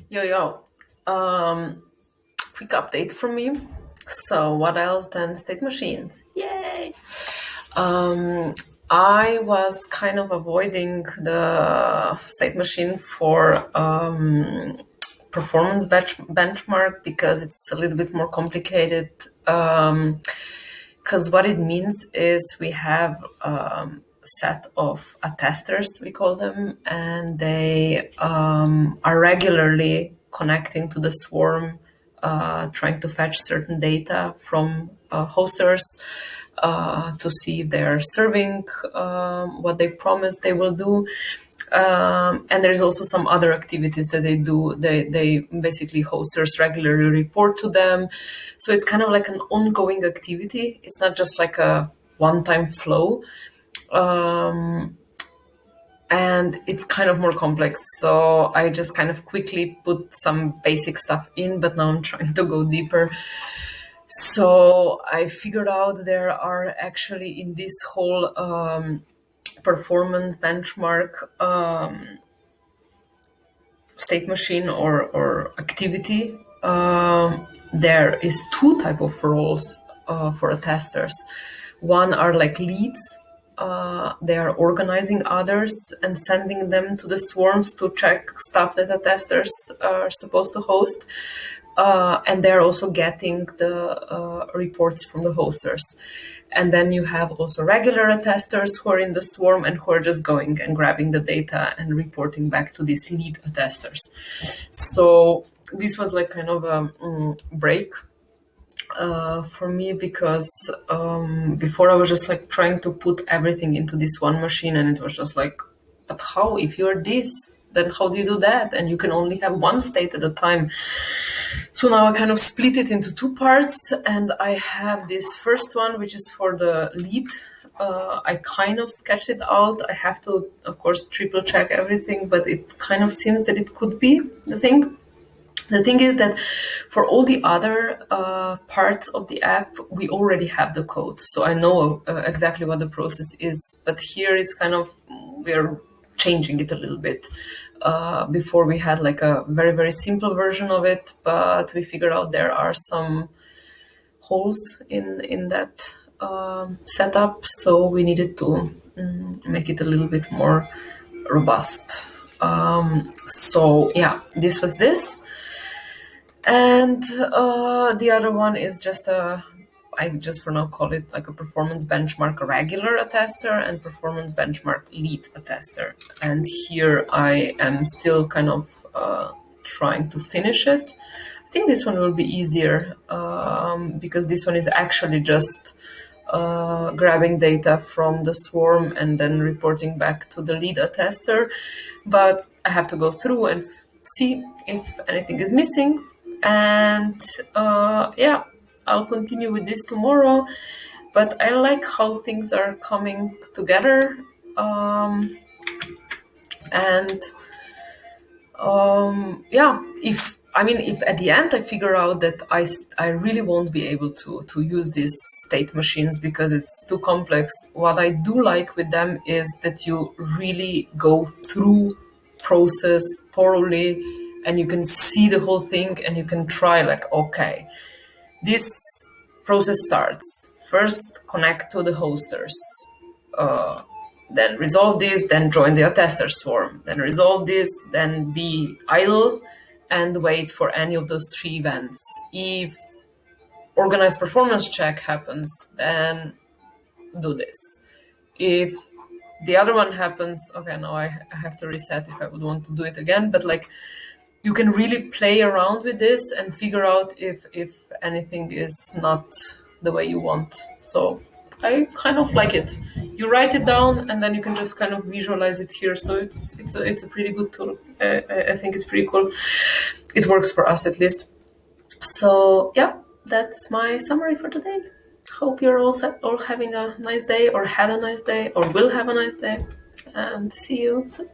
Yo, yo. Quick update from me. So, what else than state machines? Yay! Um, I was kind of avoiding the state machine for performance benchmark because it's a little bit more complicated. Because what it means is we have set of attesters, we call them, and they are regularly connecting to the swarm, trying to fetch certain data from hosters to see if they are serving what they promise they will do. And there's also some other activities that they do. They basically hosters regularly report to them. So it's kind of like an ongoing activity. It's not just like a one-time flow. And it's kind of more complex. So I just kind of quickly put some basic stuff in, but now I'm trying to go deeper. So I figured out there are actually in this whole performance benchmark state machine or activity, there is two type of roles for testers. One are like leads. They are organizing others and sending them to the swarms to check stuff that the testers are supposed to host. And they're also getting the reports from the hosters. And then you have also regular testers who are in the swarm and who are just going and grabbing the data and reporting back to these lead testers. So this was like kind of a break for me because before I was just like trying to put everything into this one machine, and it was just like, but how? If you're this, then how do you do that? And you can only have one state at a time. So now I kind of split it into two parts, and I have this first one, which is for the lead. I kind of sketched it out. I have to, of course, triple check everything, but it kind of seems that it could be the thing. The thing is that for all the other parts of the app, we already have the code. So I know exactly what the process is. But here it's kind of, we're changing it a little bit. Before we had like a very, very simple version of it, but we figured out there are some holes in that setup. So we needed to make it a little bit more robust. So yeah, this was this. And the other one is just I just for now call it like a performance benchmark regular attester and performance benchmark lead attester. And here I am still kind of trying to finish it. I think this one will be easier because this one is actually just grabbing data from the swarm and then reporting back to the lead attester. But I have to go through and see if anything is missing. And yeah, I'll continue with this tomorrow. But I like how things are coming together. And yeah, if at the end I figure out that I really won't be able to use these state machines because it's too complex, what I do like with them is that you really go through process thoroughly and you can see the whole thing and you can try like, okay, this process starts. First, connect to the hosters. Then resolve this, then join the attester swarm. Then resolve this, then be idle and wait for any of those three events. If organized performance check happens, then do this. If the other one happens, okay, now I have to reset if I would want to do it again. But like, you can really play around with this and figure out if anything is not the way you want. So I kind of like it. You write it down and then you can just kind of visualize it here. So it's a pretty good tool. I think it's pretty cool. It works for us at least. So yeah, that's my summary for today. Hope you're all having a nice day or had a nice day or will have a nice day. And see you soon.